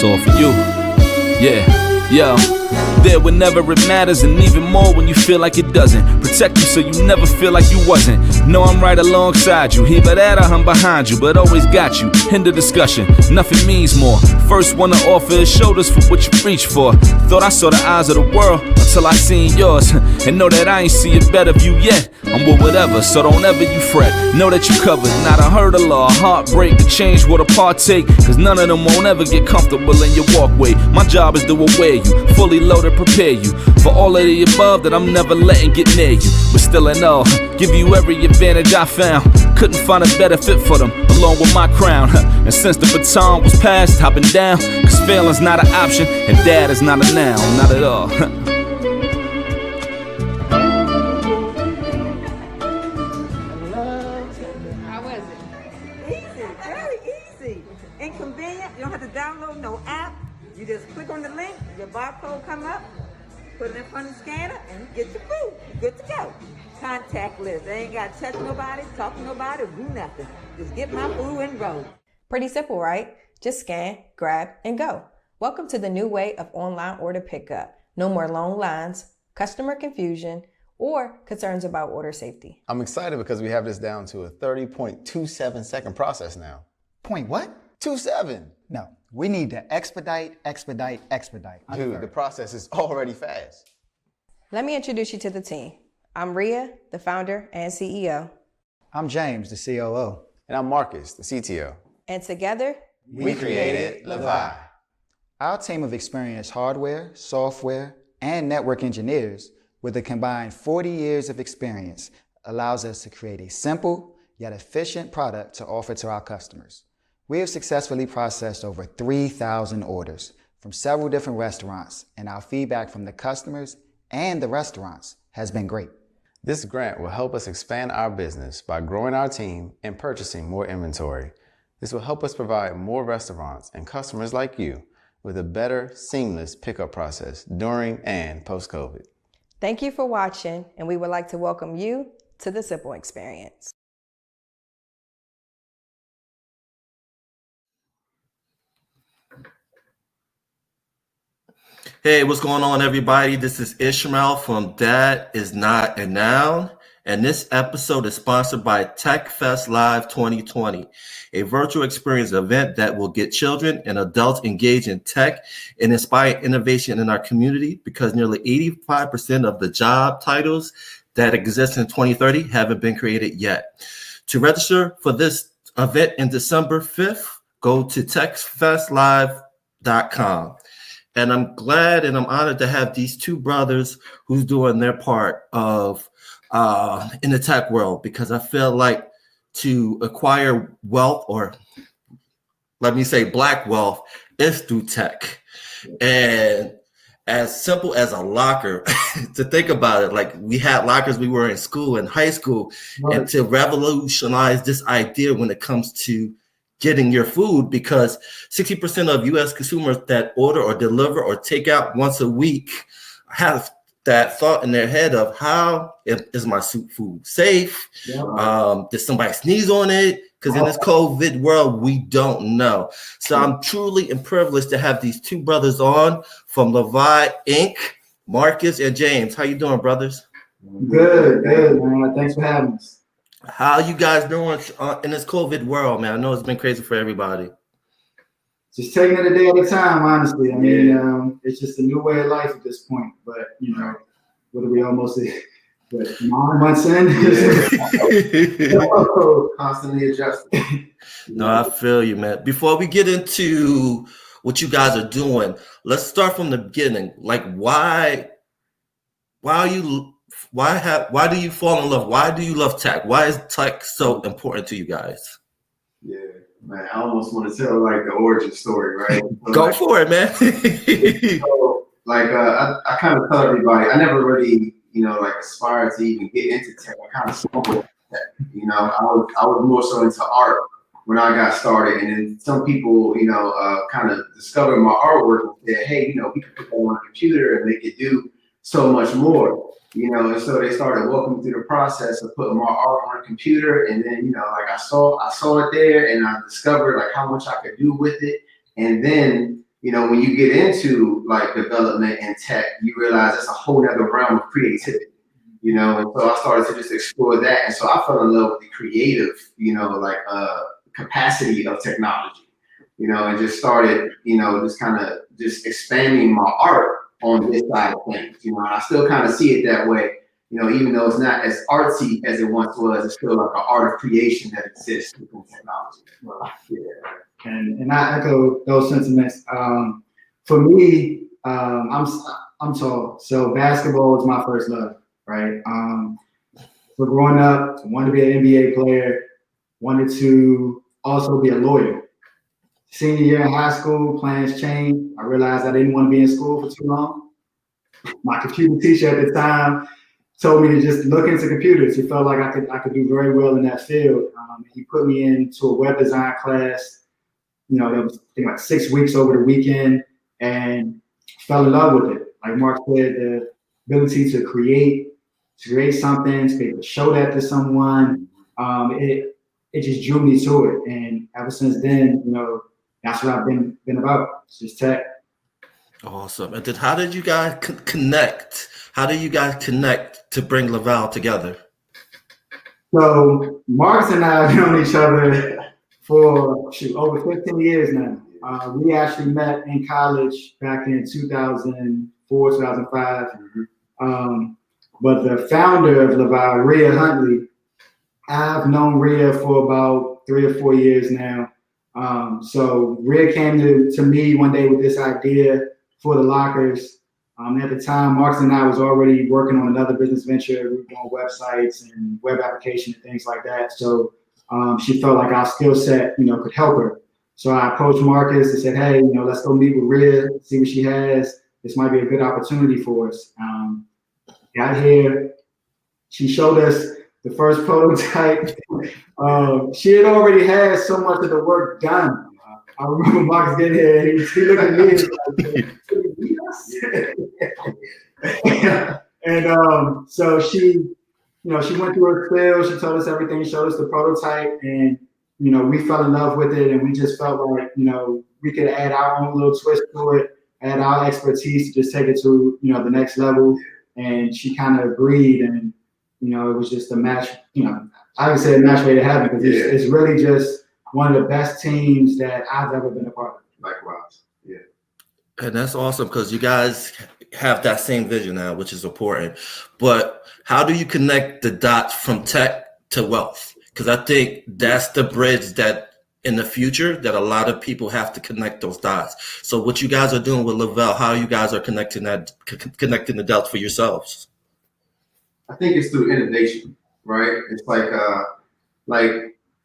It's all for you. Yeah, yo. There whenever it matters, and even more when you feel like it doesn't. Protect you so you never feel like you wasn't. Know I'm right alongside you. Either that or I'm behind you, but always got you. End the discussion, nothing means more. First one to offer is shoulders for what you reach for. Thought I saw the eyes of the world until I seen yours. And know that I ain't see a better view yet. I'm with whatever, so don't ever you fret. Know that you covered, not a hurdle or a heartbreak. A change what a partake, cause none of them won't ever get comfortable in your walkway. My job is to aware you, fully loaded, prepare you for all of the above that I'm never letting get near you. But still in all, give you every advantage I found. Couldn't find a better fit for them, along with my crown. And since the baton was passed, I've been down. Cause failing's not an option, and dad is not a noun, not at all. How was it? Easy, very easy. Inconvenient, you don't have to download no app. You just click on the link, your barcode come up, put it in front of the scanner, and you get your food. You're good to go. Contactless. They ain't got to touch nobody, talk to nobody, or do nothing. Just get my food and roll. Pretty simple, right? Just scan, grab, and go. Welcome to the new way of online order pickup. No more long lines, customer confusion, or concerns about order safety. I'm excited because we have this down to a 30.27 second process now. Point what? 27. No, we need to expedite. Dude, the process is already fast. Let me introduce you to the team. I'm Rea, the founder and CEO. I'm James, the COO. And I'm Marcus, the CTO. And together, We created Lavii. Our team of experienced hardware, software, and network engineers with a combined 40 years of experience allows us to create a simple yet efficient product to offer to our customers. We have successfully processed over 3,000 orders from several different restaurants, and our feedback from the customers and the restaurants has been great. This grant will help us expand our business by growing our team and purchasing more inventory. This will help us provide more restaurants and customers like you with a better, seamless pickup process during and post-COVID. thank you for watching, and we would like to welcome you to the Simple Experience. Hey, what's going on, everybody? This is Ishmael from That Is Not a Noun, and this episode is sponsored by TechFest Live 2020, a virtual experience event that will get children and adults engaged in tech and inspire innovation in our community, because nearly 85% of the job titles that exist in 2030 haven't been created yet. To register for this event in December 5th, go to techfestlive.com. And I'm glad and I'm honored to have these two brothers who's doing their part of in the tech world, because I feel like to acquire wealth, or let me say black wealth, is through tech. And as simple as a locker, to think about it, like we had lockers we were in school, in high school, right. And to revolutionize this idea when it comes to getting your food, because 60% of U.S. consumers that order or deliver or take out once a week have that thought in their head of, how is my food safe? Yeah. Did somebody sneeze on it? Because in this COVID world, we don't know. So I'm truly and privileged to have these two brothers on from Lavii Inc., Marcus and James. How you doing, brothers? Good, man. Thanks for having us. How you guys doing in this COVID world, man? I know it's been crazy for everybody. Just taking it a day at a time, honestly. I mean, it's just a new way of life at this point. But, you know, what are we almost 9 months in? Constantly adjusting. No, I feel you, man. Before we get into what you guys are doing, let's start from the beginning. Like, why do you fall in love? Why do you love tech? Why is tech so important to you guys? Yeah, man, I almost want to tell like the origin story, right? So, Go for it, man. I kind of tell everybody, I never really, like aspired to even get into tech. I kind of spoke with tech, I was more so into art when I got started. And then some people, kind of discovered my artwork and said, hey, we can put that on a computer and make it do so much more. And so they started walking me through the process of putting my art on a computer. And then, I saw it there, and I discovered like how much I could do with it. And then when you get into like development and tech, you realize it's a whole nother realm of creativity, and so I started to just explore that. And so I fell in love with the creative, capacity of technology, and just started, just kind of just expanding my art on this side of things, and I still kind of see it that way, even though it's not as artsy as it once was, it's still like an art of creation that exists within technology. Yeah. And I echo those sentiments. For me, I'm tall, so basketball was my first love, right? So growing up, I wanted to be an NBA player, wanted to also be a lawyer. Senior year in high school, plans changed. I realized I didn't want to be in school for too long. My computer teacher at the time told me to just look into computers. He felt like I could do very well in that field. He put me into a web design class. That was I think like 6 weeks over the weekend, and fell in love with it. Like Mark said, the ability to create something, to be able to show that to someone, it just drew me to it. And ever since then, that's what I've been about. It's just tech. Awesome. And then how did you guys connect? How do you guys connect to bring Lavii together? So Marcus and I have known each other for over 15 years now. We actually met in college back in 2004, 2005. But the founder of Lavii, Rea Huntley, I've known Rea for about 3 or 4 years now. So Rea came to me one day with this idea for the lockers. At the time, Marcus and I was already working on another business venture. We were doing websites and web applications and things like that. So she felt like our skill set, could help her. So I approached Marcus and said, hey, let's go meet with Rea, see what she has. This might be a good opportunity for us. Got here. She showed us the first prototype. She had already had so much of the work done. I remember Marcus getting here. He looked at me and so she went through her field. She told us everything, showed us the prototype, and we fell in love with it. And we just felt like we could add our own little twist to it, add our expertise to just take it to the next level. And she kind of agreed, and it was just a match. I would say a match made in heaven, because it's really just one of the best teams that I've ever been a part of. Likewise, yeah. And that's awesome, because you guys have that same vision now, which is important. But how do you connect the dots from tech to wealth? Because I think that's the bridge that in the future that a lot of people have to connect those dots. So what you guys are doing with Lavii, how you guys are connecting the dots for yourselves? I think it's through innovation, right? It's like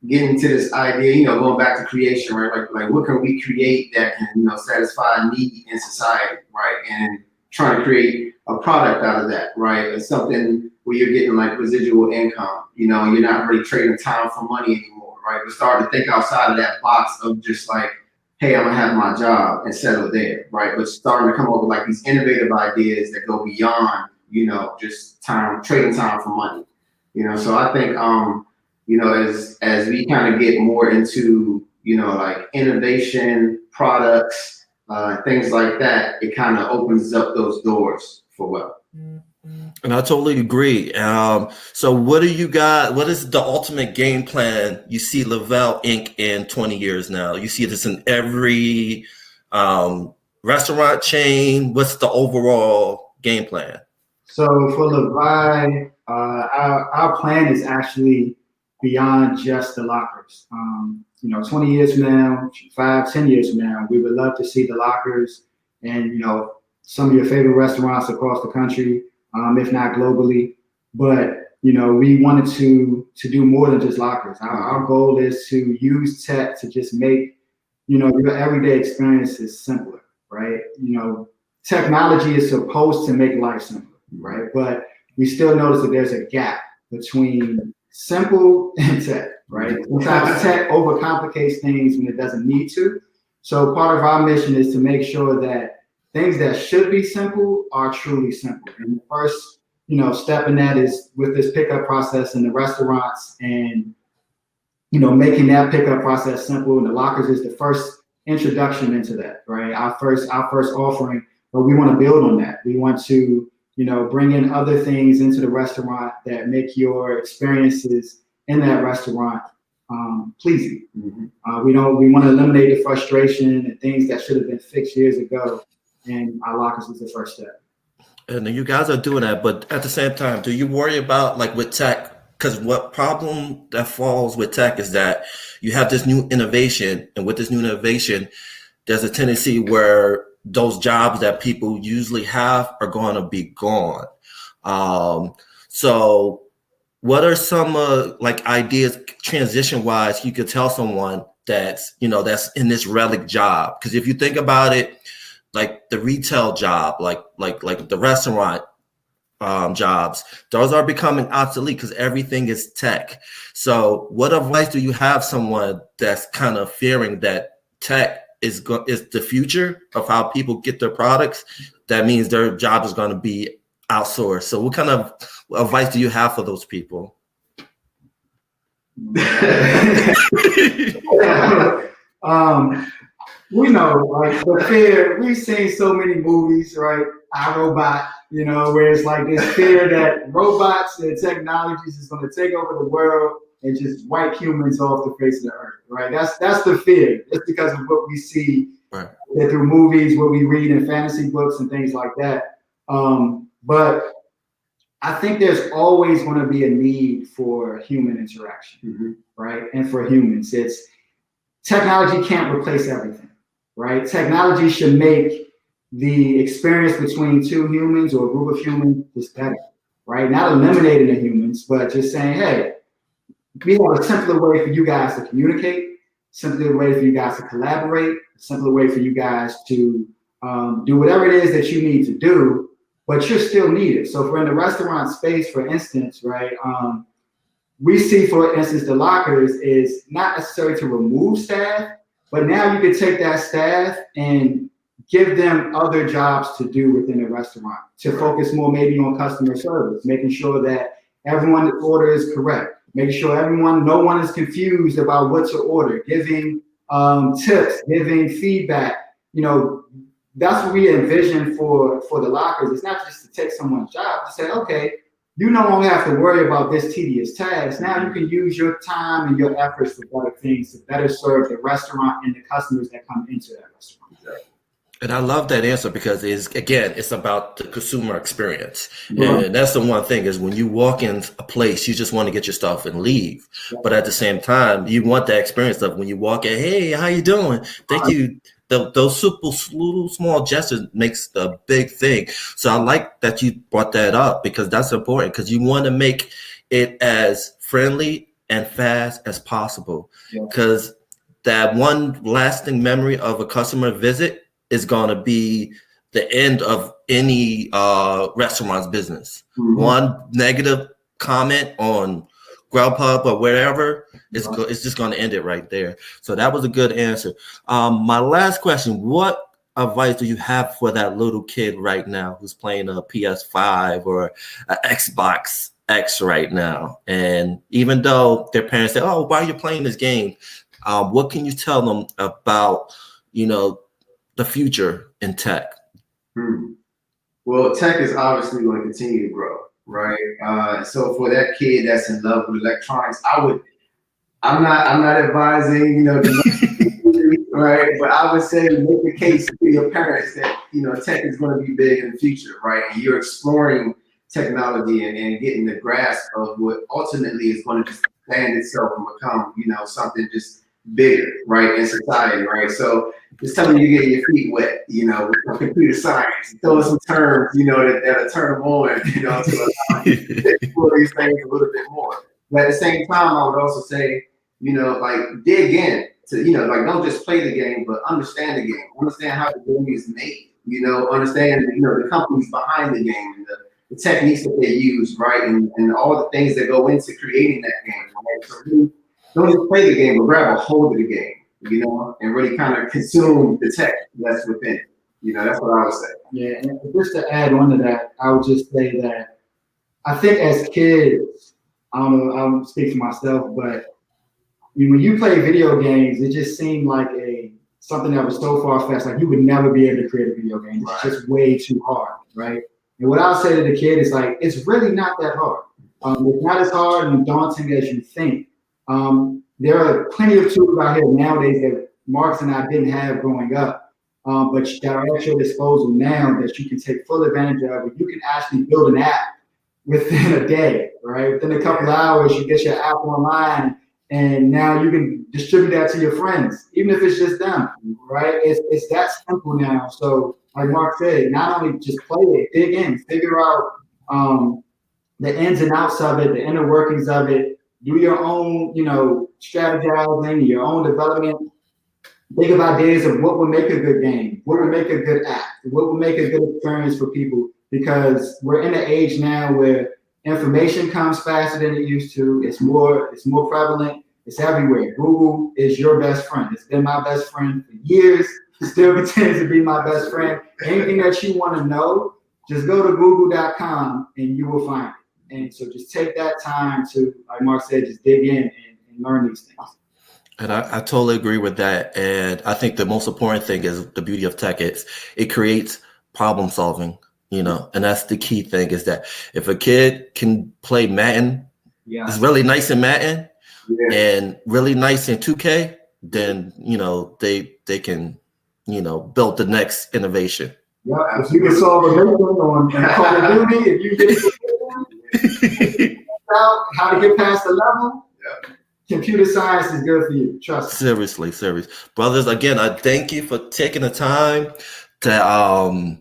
getting to this idea, going back to creation, right? Like what can we create that can, satisfy a need in society, right? And trying to create a product out of that, right? It's something where you're getting like residual income, you're not really trading time for money anymore, right? We're starting to think outside of that box of just like, hey, I'm gonna have my job and settle there, right? But starting to come up with like these innovative ideas that go beyond, just trading time for money, So I think, as we kind of get more into, like innovation, products, things like that, it kind of opens up those doors for wealth. And I totally agree. So what is the ultimate game plan you see Lavii Inc. in 20 years now? You see this in every restaurant chain. What's the overall game plan? So for Lavii, our plan is actually beyond just the lockers. 20 years from now, 5-10 years from now, we would love to see the lockers and, some of your favorite restaurants across the country, if not globally. But, we wanted to do more than just lockers. Our goal is to use tech to just make, your everyday experiences simpler, right? Technology is supposed to make life simpler, right? But we still notice that there's a gap between simple and tech, right? Sometimes tech overcomplicates things when it doesn't need to. So part of our mission is to make sure that things that should be simple are truly simple. And the first, step in that is with this pickup process in the restaurants and, making that pickup process simple. And the lockers is the first introduction into that, right? Our first offering, but we want to build on that. We want to, bring in other things into the restaurant that make your experiences in that restaurant pleasing. Mm-hmm. We want to eliminate the frustration and things that should have been fixed years ago, and our lockers is the first step. And you guys are doing that, but at the same time, do you worry about, like with tech? Because what problem that falls with tech is that you have this new innovation, and with this new innovation, there's a tendency where those jobs that people usually have are going to be gone. So what are some ideas transition wise you could tell someone that's in this relic job? Because if you think about it, like the retail job, like the restaurant jobs, those are becoming obsolete because everything is tech. So what advice do you have someone that's kind of fearing that tech is the future of how people get their products? That means their job is going to be outsourced. So what kind of advice do you have for those people? We know, like the fear, we've seen so many movies, right? iRobot, where it's like this fear that robots and technologies is going to take over the world and just wipe humans off the face of the earth, right? That's the fear. It's because of what we see through movies, what we read in fantasy books and things like that. But I think there's always going to be a need for human interaction, right? And for humans, technology can't replace everything, right? Technology should make the experience between two humans or a group of humans just better, right? Not eliminating the humans, but just saying, hey, we have a simpler way for you guys to communicate, simpler way for you guys to collaborate, simpler way for you guys to do whatever it is that you need to do, but you're still needed. So if we're in the restaurant space, for instance, right, we see, for instance, the lockers is not necessary to remove staff, but now you can take that staff and give them other jobs to do within the restaurant, to focus more maybe on customer service, making sure that everyone's order is correct, making sure no one is confused about what to order, giving tips, giving feedback. That's what we envision for the lockers. It's not just to take someone's job, to say, okay, you no longer have to worry about this tedious task. Now you can use your time and your efforts for better things to better serve the restaurant and the customers that come into that restaurant. And I love that answer because it's about the consumer experience. And that's the one thing is when you walk in a place, you just want to get your stuff and leave. But at the same time, you want that experience of when you walk in, hey, how you doing? Thank you. Those super little small gestures makes a big thing. So I like that you brought that up because that's important because you want to make it as friendly and fast as possible because that one lasting memory of a customer visit is going to be the end of any restaurant's business. One negative comment on Grubhub or wherever, it's just going to end it right there. So that was a good answer. My last question, what advice do you have for that little kid right now who's playing a PS5 or an Xbox X right now? And even though their parents say, oh, why are you playing this game? What can you tell them about, the future in tech? Well, tech is obviously going to continue to grow, right? So for that kid that's in love with electronics, I'm not advising, right? But I would say make the case to your parents that, tech is going to be big in the future, right? And you're exploring technology and getting the grasp of what ultimately is going to expand itself and become, something just bigger, right, in society, right? So it's telling you to get your feet wet, with computer science, throw some terms, that'll turn them on, to explore these things a little bit more. But at the same time, I would also say, dig in to, don't just play the game, but understand the game, understand how the game is made, understand, the companies behind the game and the techniques that they use, right, and all the things that go into creating that game, right? So don't just play the game, but grab a hold of the game, and really kind of consume the tech that's within it. That's what I would say. Yeah, and just to add on to that, I would just say that I think as kids, I don't know, I'll speak for myself, but when you play video games, it just seemed like a something that was so far-fetched, like you would never be able to create a video game. It's just way too hard, right? And what I'll say to the kid is like, it's really not that hard. It's not as hard and daunting as you think. There are plenty of tools out here nowadays that Marcus and I didn't have growing up, but that are at your disposal now that you can take full advantage of. You can actually build an app within a day, right? Within a couple of hours, you get your app online, and now you can distribute that to your friends, even if it's just them, right? It's that simple now. So, like Mark said, not only just play it, dig in, figure out the ins and outs of it, the inner workings of it. Do your own, strategizing, your own development. Think of ideas of what would make a good game, what would make a good app, what would make a good experience for people. Because we're in an age now where information comes faster than it used to. It's more prevalent. It's everywhere. Google is your best friend. It's been my best friend for years. It still continues to be my best friend. Anything that you want to know, just go to google.com and you will find it. And so just take that time to, like Mark said, just dig in and learn these things. And I totally agree with that. And I think the most important thing is the beauty of tech. It creates problem solving. And that's the key thing is that if a kid can play Madden, it's really nice in Madden and really nice in 2K, then, they can, build the next innovation. Yeah, if you can solve a mission on Call of Duty, if you get out how to get past the level, computer science is good for you. Trust me. Seriously. Brothers, again, I thank you for taking the time to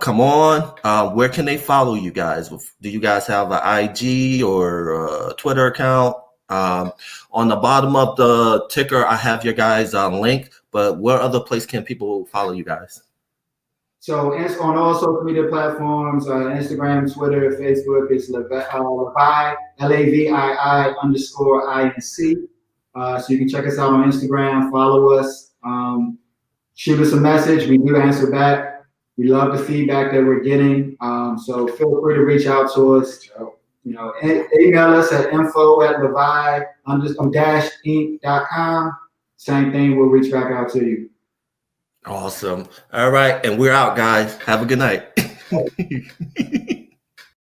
come on. Where can they follow you guys? Do you guys have an IG or a Twitter account? On the bottom of the ticker, I have your guys' link, but where other place can people follow you guys? So on all social media platforms, Instagram, Twitter, Facebook, it's Lavii, Lavii_INC. So you can check us out on Instagram, follow us, shoot us a message. We do answer back. We love the feedback that we're getting. So feel free to reach out to us. Email us at info@lavii-inc.com. Same thing, we'll reach back out to you. Awesome. All right. And we're out, guys. Have a good night.